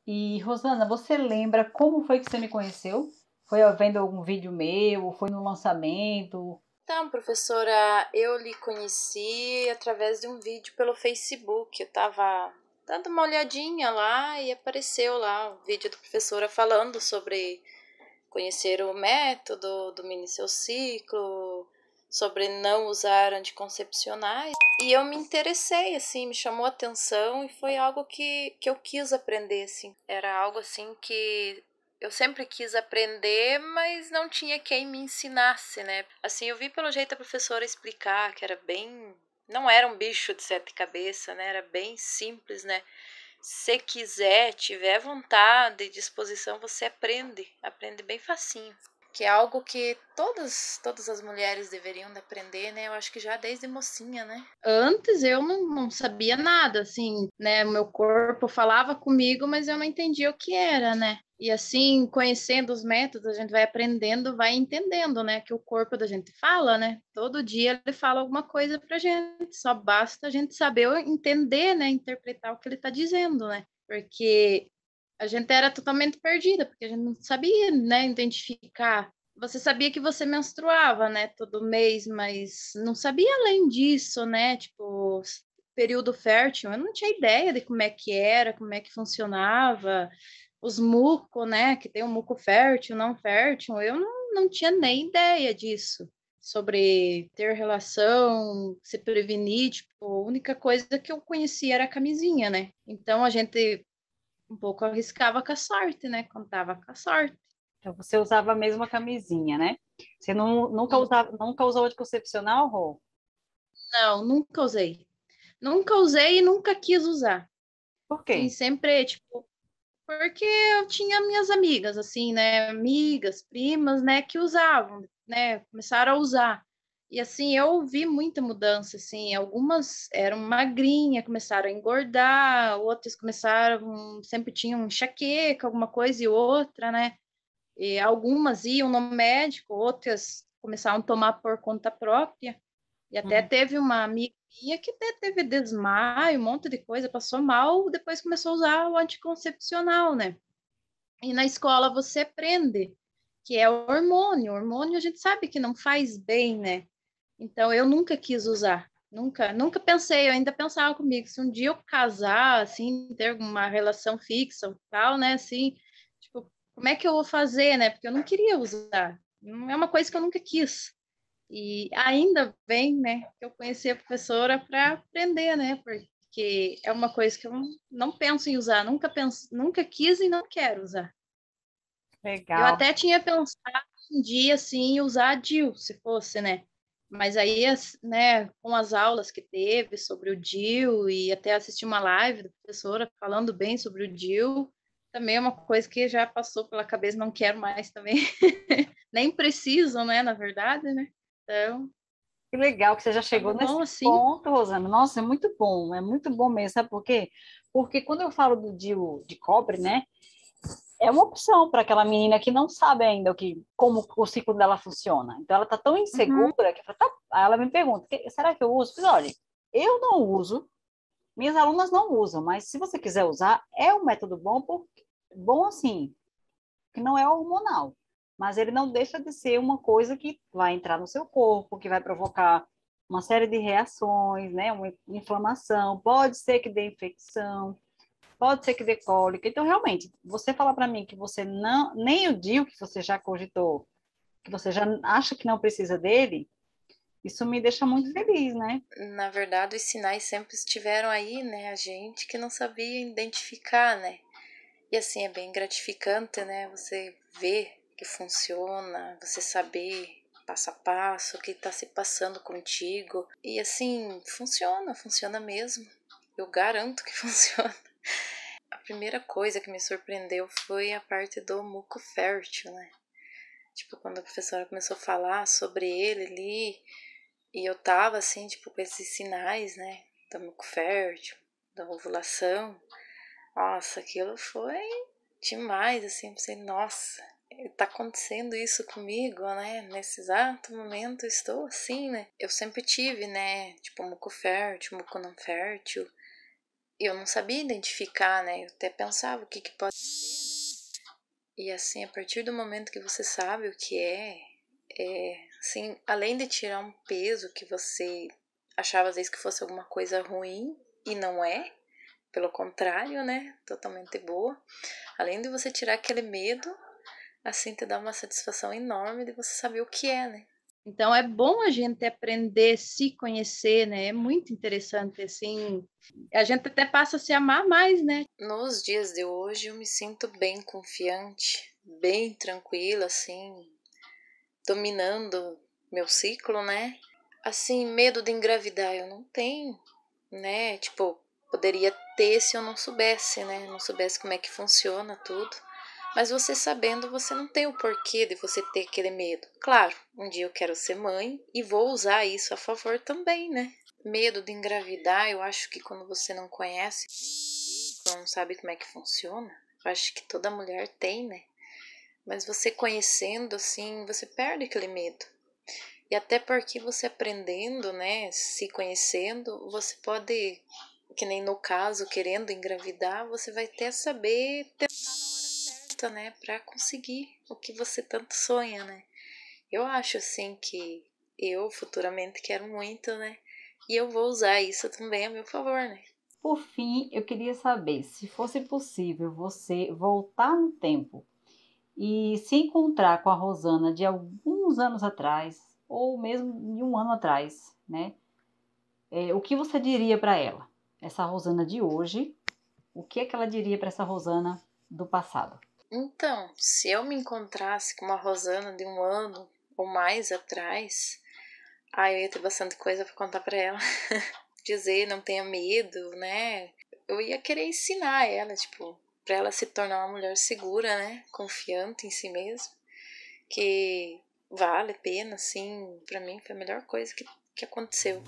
E, Rosana, você lembra como foi que você me conheceu? Foi vendo algum vídeo meu? Ou foi no lançamento? Então, professora, eu lhe conheci através de um vídeo pelo Facebook. Eu tava dando uma olhadinha lá e apareceu lá o vídeo da professora falando sobre conhecer o método do mini seu ciclo, sobre não usar anticoncepcionais. E eu me interessei, assim, me chamou a atenção e foi algo que eu quis aprender, assim. Era algo, assim, que eu sempre quis aprender, mas não tinha quem me ensinasse, né? Assim, eu vi pelo jeito a professora explicar que era bem... Não era um bicho de sete cabeças, né? Era bem simples, né? Se quiser, tiver vontade e disposição, você aprende bem facinho. Que é algo que todas as mulheres deveriam de aprender, né? Eu acho que já desde mocinha, né? Antes eu não sabia nada, assim, né? O meu corpo falava comigo, mas eu não entendia o que era, né? E assim, conhecendo os métodos, a gente vai aprendendo, vai entendendo, né? Que o corpo da gente fala, né? Todo dia ele fala alguma coisa pra gente, só basta a gente saber entender, né? Interpretar o que ele tá dizendo, né? Porque a gente era totalmente perdida, porque a gente não sabia, né, identificar. Você sabia que você menstruava, né, todo mês, mas não sabia além disso, né, tipo, período fértil. Eu não tinha ideia de como é que era, como é que funcionava, os muco, né, que tem o muco fértil, não fértil. Eu não tinha nem ideia disso. Sobre ter relação, se prevenir, tipo, a única coisa que eu conhecia era a camisinha, né? Então a gente um pouco arriscava com a sorte, né? Contava com a sorte. Então, você usava a mesma camisinha, né? Você E nunca usou anticoncepcional, Rô? não, nunca usei. Nunca usei e nunca quis usar. Por Sim, quê? sempre, tipo, porque eu tinha minhas amigas, assim, né? Amigas, primas, né? Que usavam, né? Começaram a usar. E assim, eu vi muita mudança, assim. Algumas eram magrinhas, começaram a engordar, outras começaram, sempre tinham enxaqueca, alguma coisa e outra, né? E algumas iam no médico, outras começaram a tomar por conta própria. E até Uhum. teve uma amiga minha que até teve desmaio, um monte de coisa, passou mal, depois começou a usar o anticoncepcional, né? E na escola você aprende que é hormônio. Hormônio a gente sabe que não faz bem, né? Então eu nunca quis usar. Nunca pensei, eu ainda pensava comigo, se um dia eu casar, assim, ter uma relação fixa, ou tal, né, assim, tipo, como é que eu vou fazer, né? Porque eu não queria usar. Não é uma coisa que eu nunca quis. E ainda bem, né, que eu conheci a professora para aprender, né? Porque é uma coisa que eu não penso em usar, nunca quis e não quero usar. Eu Legal. até tinha pensado um dia assim usar a DIU, se fosse, né? Mas aí, né, com as aulas que teve sobre o DIU e até assisti uma live da professora falando bem sobre o DIU, também é uma coisa que já passou pela cabeça, não quero mais também. Nem preciso, né, na verdade, né? Então, Que legal que você já tá chegou bom nesse assim. ponto, Rosana. Nossa, é muito bom mesmo, sabe por quê? Porque quando eu falo do DIU de cobre, né, é uma opção para aquela menina que não sabe ainda como o ciclo dela funciona. Então ela tá tão Uhum. insegura que fala, tá, aí ela me pergunta, será que eu uso? Eu falei, olha, eu não uso, minhas alunas não usam, mas se você quiser usar, é um método bom, bom assim, que não é hormonal, mas ele não deixa de ser uma coisa que vai entrar no seu corpo, que vai provocar uma série de reações, né? Uma inflamação, pode ser que dê infecção, pode ser que dê cólica. Então, realmente, você falar para mim que você não, nem o DIU que você já cogitou, que você já acha que não precisa dele, isso me deixa muito feliz, né? Na verdade, os sinais sempre estiveram aí, né? A gente que não sabia identificar, né? E assim, é bem gratificante, né? Você ver que funciona, você saber passo a passo o que está se passando contigo. E assim, funciona mesmo. Eu garanto que funciona. A primeira coisa que me surpreendeu foi a parte do muco fértil, né? Tipo, quando a professora começou a falar sobre ele ali, e eu tava assim, tipo, com esses sinais, né? Do muco fértil, da ovulação. Nossa, aquilo foi demais, assim, pensei, nossa, tá acontecendo isso comigo, né? Nesse exato momento eu estou assim, né? Eu sempre tive, né? Tipo, muco fértil, muco não fértil. eu não sabia identificar, né? Eu até pensava o que pode ser, né? E assim, a partir do momento que você sabe o que assim, além de tirar um peso que você achava às vezes que fosse alguma coisa ruim, e não é, pelo contrário, né? Totalmente boa. Além de você tirar aquele medo, assim, te dá uma satisfação enorme de você saber o que é, né? Então é bom a gente aprender a se conhecer, né? É muito interessante, assim. A gente até passa a se amar mais, né? Nos dias de hoje eu me sinto bem confiante, bem tranquila, assim, dominando meu ciclo, né? Assim, medo de engravidar eu não tenho, né? Tipo, poderia ter se eu não soubesse, né? Não soubesse como é que funciona tudo. Mas você sabendo, você não tem o porquê de você ter aquele medo. Claro, um dia eu quero ser mãe e vou usar isso a favor também, né? Medo de engravidar, eu acho que quando você não conhece, não sabe como é que funciona, eu acho que toda mulher tem, né? Mas você conhecendo, assim, você perde aquele medo. E até porque você aprendendo, né, se conhecendo, você pode, que nem no caso, querendo engravidar, você vai até saber tentar na hora certa, né, pra conseguir o que você tanto sonha, né. Eu acho, assim, que eu futuramente quero muito, né, e eu vou usar isso também a meu favor, né. Por fim, eu queria saber se fosse possível você voltar no tempo e se encontrar com a Rosana de alguns anos atrás, ou mesmo de um ano atrás, né? O que você diria para ela? Essa Rosana de hoje, o que é que ela diria para essa Rosana do passado? Então, se eu me encontrasse com uma Rosana de um ano ou mais atrás, eu ia ter bastante coisa para contar para ela. Dizer, não tenha medo, né? Eu ia querer ensinar ela, tipo, para ela se tornar uma mulher segura, né? Confiante em si mesma, que vale a pena, assim, para mim foi a melhor coisa que aconteceu.